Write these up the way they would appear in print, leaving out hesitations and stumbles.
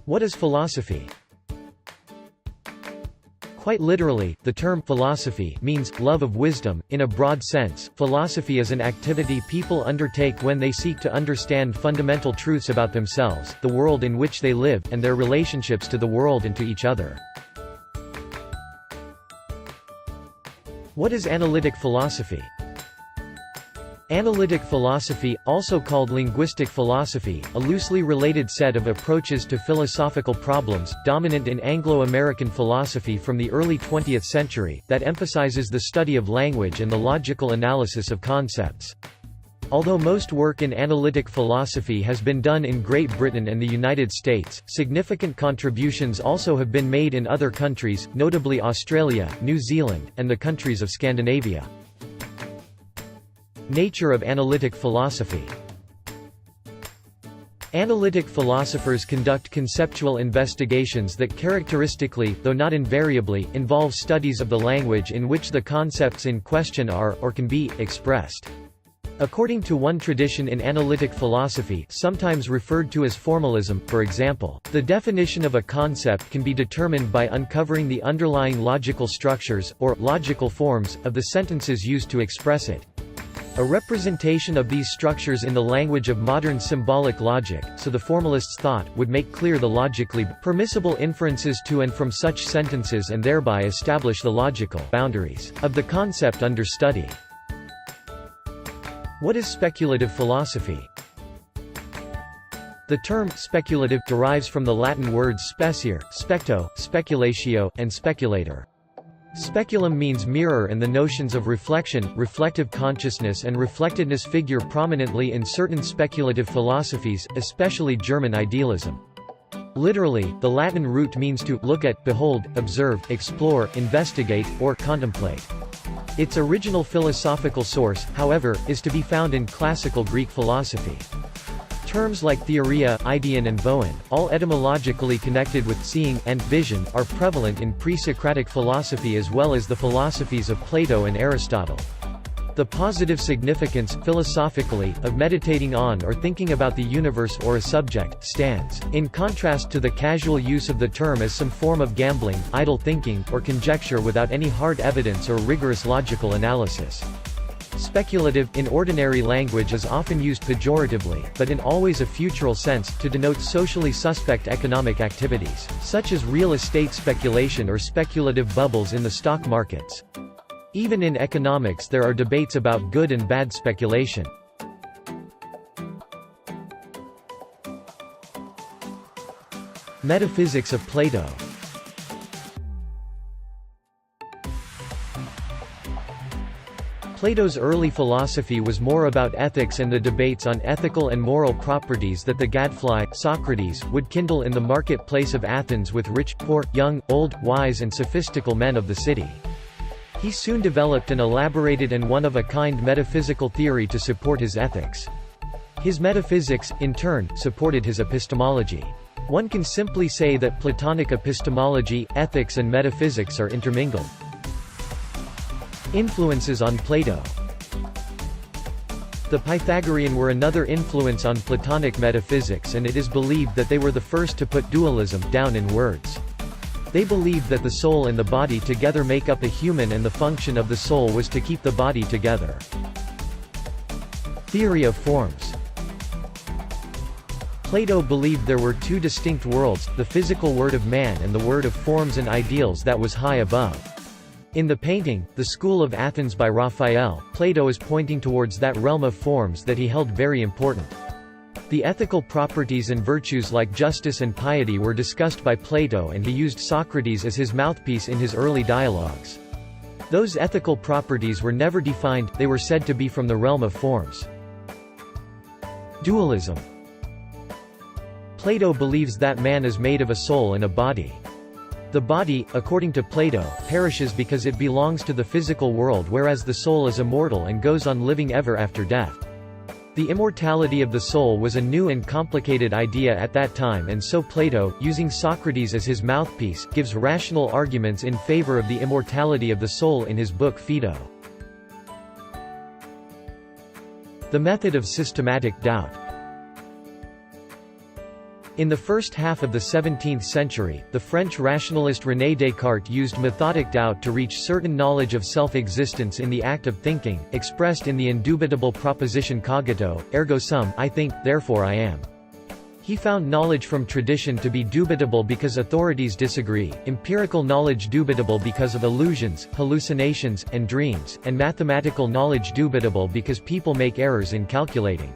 What is philosophy? Quite literally, the term philosophy means love of wisdom. In a broad sense, philosophy is an activity people undertake when they seek to understand fundamental truths about themselves, the world in which they live, and their relationships to the world and to each other. What is analytic philosophy? Analytic philosophy, also called linguistic philosophy, a loosely related set of approaches to philosophical problems, dominant in Anglo-American philosophy from the early 20th century, that emphasizes the study of language and the logical analysis of concepts. Although most work in analytic philosophy has been done in Great Britain and the United States, significant contributions also have been made in other countries, notably Australia, New Zealand, and the countries of Scandinavia. Nature of analytic philosophy. Analytic philosophers conduct conceptual investigations that characteristically, though not invariably, involve studies of the language in which the concepts in question are, or can be, expressed. According to one tradition in analytic philosophy, sometimes referred to as formalism, for example, the definition of a concept can be determined by uncovering the underlying logical structures, or logical forms, of the sentences used to express it. A representation of these structures in the language of modern symbolic logic, so the formalists thought, would make clear the logically permissible inferences to and from such sentences and thereby establish the logical boundaries of the concept under study. What is speculative philosophy? The term speculative derives from the Latin words speciere, specto, speculatio, and speculator. Speculum means mirror, and the notions of reflection, reflective consciousness and reflectedness figure prominently in certain speculative philosophies, especially German idealism. Literally, the Latin root means to look at, behold, observe, explore, investigate, or contemplate. Its original philosophical source, however, is to be found in classical Greek philosophy. Terms like theoria, ideon and voon, all etymologically connected with seeing, and vision, are prevalent in pre-Socratic philosophy as well as the philosophies of Plato and Aristotle. The positive significance, philosophically, of meditating on or thinking about the universe or a subject, stands in contrast to the casual use of the term as some form of gambling, idle thinking, or conjecture without any hard evidence or rigorous logical analysis. Speculative, in ordinary language, is often used pejoratively, but in always a futural sense, to denote socially suspect economic activities, such as real estate speculation or speculative bubbles in the stock markets. Even in economics there are debates about good and bad speculation. Metaphysics of Plato. Plato's early philosophy was more about ethics and the debates on ethical and moral properties that the gadfly, Socrates, would kindle in the marketplace of Athens with rich, poor, young, old, wise and sophistical men of the city. He soon developed an elaborated and one-of-a-kind metaphysical theory to support his ethics. His metaphysics, in turn, supported his epistemology. One can simply say that Platonic epistemology, ethics and metaphysics are intermingled. Influences on Plato. The Pythagorean were another influence on Platonic metaphysics, and it is believed that they were the first to put dualism down in words. They believed that the soul and the body together make up a human and the function of the soul was to keep the body together. Theory of forms. Plato believed there were two distinct worlds, the physical world of man and the world of forms and ideals that was high above. In the painting, The School of Athens by Raphael, Plato is pointing towards that realm of forms that he held very important. The ethical properties and virtues like justice and piety were discussed by Plato, and he used Socrates as his mouthpiece in his early dialogues. Those ethical properties were never defined, they were said to be from the realm of forms. Dualism. Plato believes that man is made of a soul and a body. The body, according to Plato, perishes because it belongs to the physical world, whereas the soul is immortal and goes on living ever after death. The immortality of the soul was a new and complicated idea at that time, and so Plato, using Socrates as his mouthpiece, gives rational arguments in favor of the immortality of the soul in his book Phaedo. The method of systematic doubt. In the first half of the 17th century, the French rationalist René Descartes used methodic doubt to reach certain knowledge of self-existence in the act of thinking, expressed in the indubitable proposition cogito, ergo sum, I think, therefore I am. He found knowledge from tradition to be dubitable because authorities disagree, empirical knowledge dubitable because of illusions, hallucinations, and dreams, and mathematical knowledge dubitable because people make errors in calculating.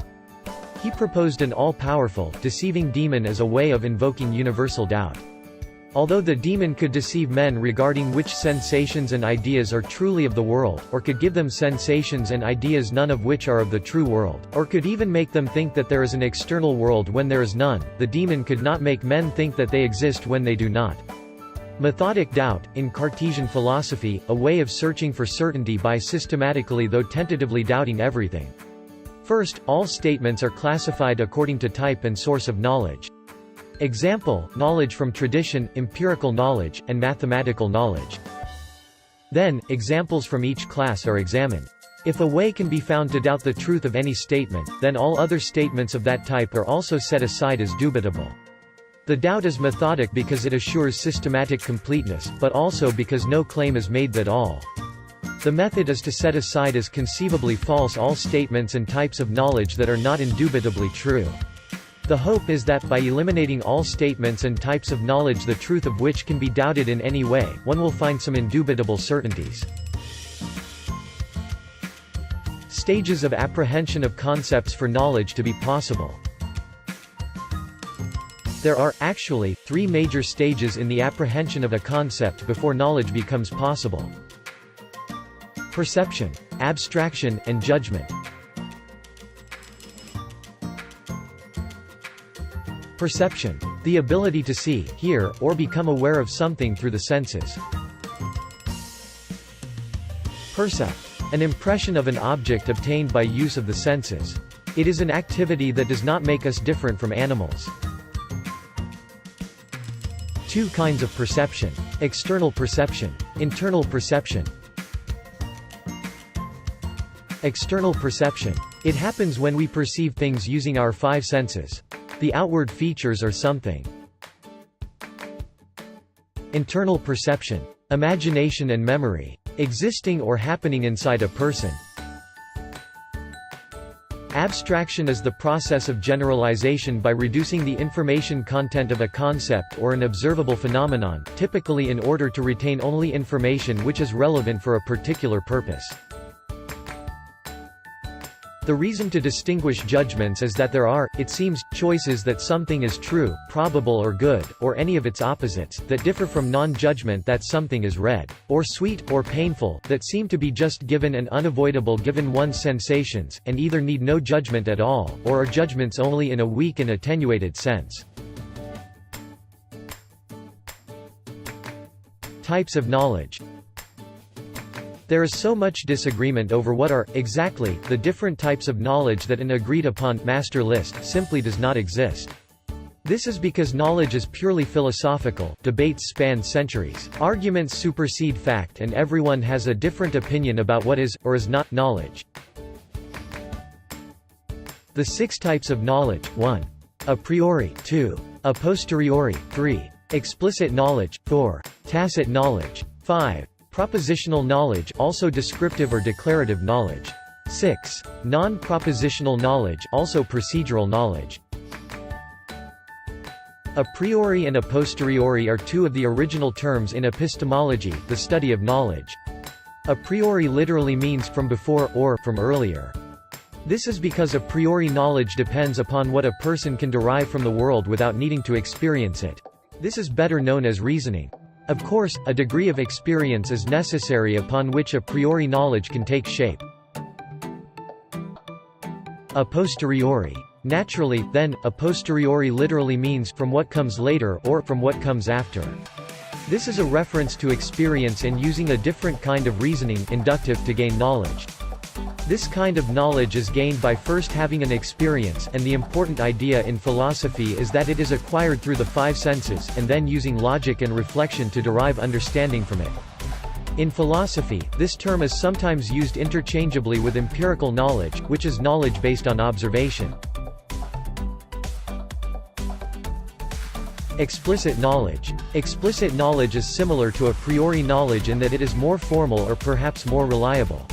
He proposed an all-powerful, deceiving demon as a way of invoking universal doubt. Although the demon could deceive men regarding which sensations and ideas are truly of the world, or could give them sensations and ideas none of which are of the true world, or could even make them think that there is an external world when there is none, the demon could not make men think that they exist when they do not. Methodic doubt, in Cartesian philosophy, a way of searching for certainty by systematically though tentatively doubting everything. First, all statements are classified according to type and source of knowledge. Example, knowledge from tradition, empirical knowledge, and mathematical knowledge. Then, examples from each class are examined. If a way can be found to doubt the truth of any statement, then all other statements of that type are also set aside as dubitable. The doubt is methodic because it assures systematic completeness, but also because no claim is made that all. The method is to set aside as conceivably false all statements and types of knowledge that are not indubitably true. The hope is that by eliminating all statements and types of knowledge the truth of which can be doubted in any way, one will find some indubitable certainties. Stages of apprehension of concepts for knowledge to be possible. There are, actually, three major stages in the apprehension of a concept before knowledge becomes possible. Perception, abstraction, and judgment. Perception. The ability to see, hear, or become aware of something through the senses. Percept. An impression of an object obtained by use of the senses. It is an activity that does not make us different from animals. Two kinds of perception. External perception. Internal perception. External perception. It happens when we perceive things using our five senses. The outward features are something. Internal perception. Imagination and memory. Existing or happening inside a person. Abstraction is the process of generalization by reducing the information content of a concept or an observable phenomenon, typically in order to retain only information which is relevant for a particular purpose. The reason to distinguish judgments is that there are, it seems, choices that something is true, probable or good, or any of its opposites, that differ from non-judgment that something is red, or sweet, or painful, that seem to be just given and unavoidable given one's sensations, and either need no judgment at all, or are judgments only in a weak and attenuated sense. Types of knowledge. There is so much disagreement over what are, exactly, the different types of knowledge that an agreed-upon master list simply does not exist. This is because knowledge is purely philosophical, debates span centuries, arguments supersede fact and everyone has a different opinion about what is, or is not, knowledge. The six types of knowledge: 1. A priori, 2. A posteriori, 3. Explicit knowledge, 4. Tacit knowledge, 5. Propositional knowledge, also descriptive or declarative knowledge. 6. Non-propositional knowledge, also procedural knowledge. A priori and a posteriori are two of the original terms in epistemology, the study of knowledge. A priori literally means from before, or from earlier. This is because a priori knowledge depends upon what a person can derive from the world without needing to experience it. This is better known as reasoning. Of course, a degree of experience is necessary upon which a priori knowledge can take shape. A posteriori. Naturally, then, a posteriori literally means from what comes later, or from what comes after. This is a reference to experience and using a different kind of reasoning, inductive, to gain knowledge. This kind of knowledge is gained by first having an experience, and the important idea in philosophy is that it is acquired through the five senses, and then using logic and reflection to derive understanding from it. In philosophy, this term is sometimes used interchangeably with empirical knowledge, which is knowledge based on observation. Explicit knowledge. Explicit knowledge is similar to a priori knowledge in that it is more formal or perhaps more reliable.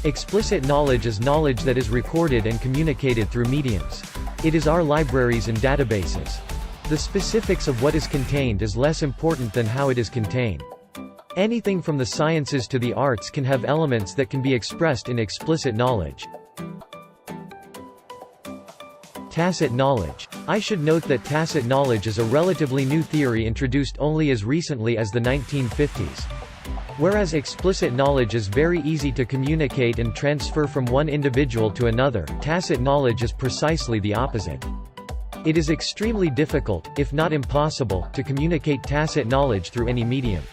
Explicit knowledge is knowledge that is recorded and communicated through mediums. It is our libraries and databases. The specifics of what is contained is less important than how it is contained. Anything from the sciences to the arts can have elements that can be expressed in explicit knowledge. Tacit knowledge. I should note that tacit knowledge is a relatively new theory introduced only as recently as the 1950s. Whereas explicit knowledge is very easy to communicate and transfer from one individual to another, tacit knowledge is precisely the opposite. It is extremely difficult, if not impossible, to communicate tacit knowledge through any medium.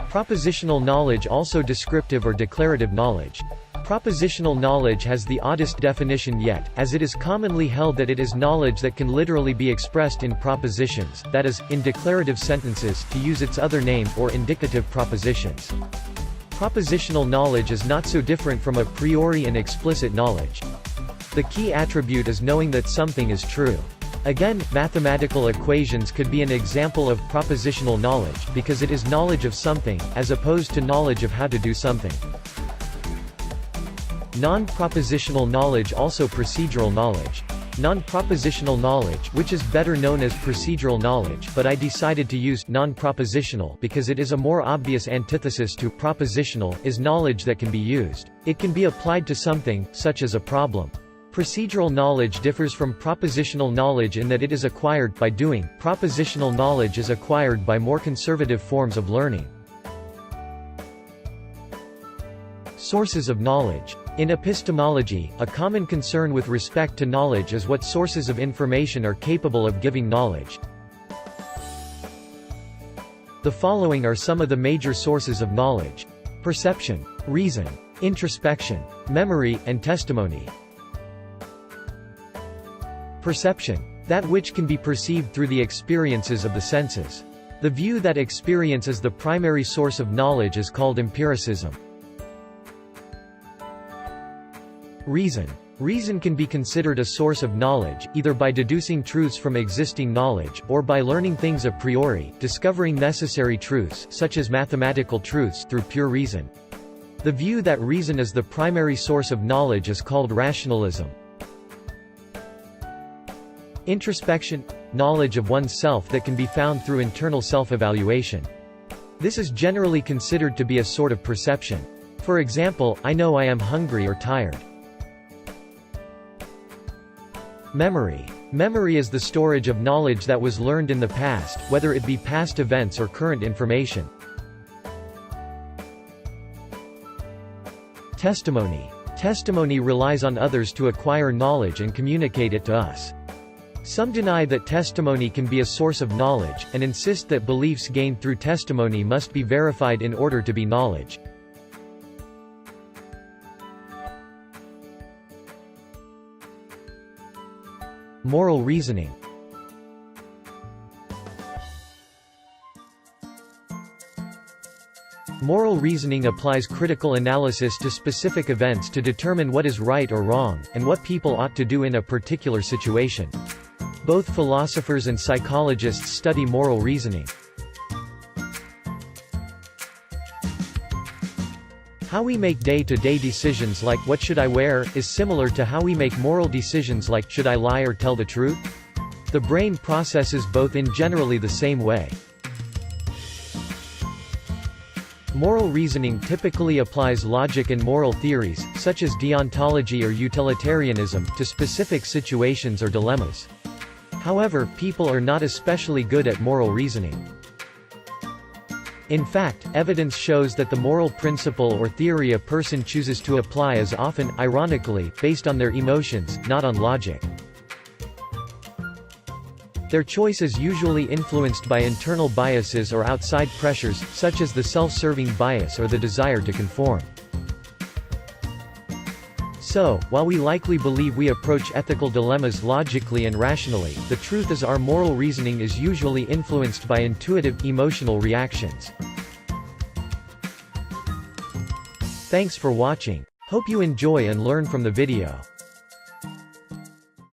Propositional knowledge, also descriptive or declarative knowledge. Propositional knowledge has the oddest definition yet, as it is commonly held that it is knowledge that can literally be expressed in propositions, that is, in declarative sentences, to use its other name, or indicative propositions. Propositional knowledge is not so different from a priori and explicit knowledge. The key attribute is knowing that something is true. Again, mathematical equations could be an example of propositional knowledge, because it is knowledge of something, as opposed to knowledge of how to do something. Non-propositional knowledge, also procedural knowledge. Non-propositional knowledge, which is better known as procedural knowledge, but I decided to use non-propositional because it is a more obvious antithesis to propositional, is knowledge that can be used. It can be applied to something, such as a problem. Procedural knowledge differs from propositional knowledge in that it is acquired by doing. Propositional knowledge is acquired by more conservative forms of learning. Sources of knowledge. In epistemology, a common concern with respect to knowledge is what sources of information are capable of giving knowledge. The following are some of the major sources of knowledge: perception, reason, introspection, memory, and testimony. Perception. That which can be perceived through the experiences of the senses. The view that experience is the primary source of knowledge is called empiricism. Reason. Reason can be considered a source of knowledge, either by deducing truths from existing knowledge, or by learning things a priori, discovering necessary truths such as mathematical truths through pure reason. The view that reason is the primary source of knowledge is called rationalism. Introspection. Knowledge of oneself that can be found through internal self-evaluation. This is generally considered to be a sort of perception. For example, I know I am hungry or tired. Memory. Memory is the storage of knowledge that was learned in the past, whether it be past events or current information. Testimony. Testimony relies on others to acquire knowledge and communicate it to us. Some deny that testimony can be a source of knowledge, and insist that beliefs gained through testimony must be verified in order to be knowledge. Moral reasoning. Moral reasoning applies critical analysis to specific events to determine what is right or wrong, and what people ought to do in a particular situation. Both philosophers and psychologists study moral reasoning. How we make day-to-day decisions like "what should I wear" is similar to how we make moral decisions like "should I lie or tell the truth?" The brain processes both in generally the same way. Moral reasoning typically applies logic and moral theories, such as deontology or utilitarianism, to specific situations or dilemmas. However, people are not especially good at moral reasoning. In fact, evidence shows that the moral principle or theory a person chooses to apply is often, ironically, based on their emotions, not on logic. Their choice is usually influenced by internal biases or outside pressures, such as the self-serving bias or the desire to conform. So, while we likely believe we approach ethical dilemmas logically and rationally, the truth is our moral reasoning is usually influenced by intuitive, emotional reactions. Thanks for watching. Hope you enjoy and learn from the video.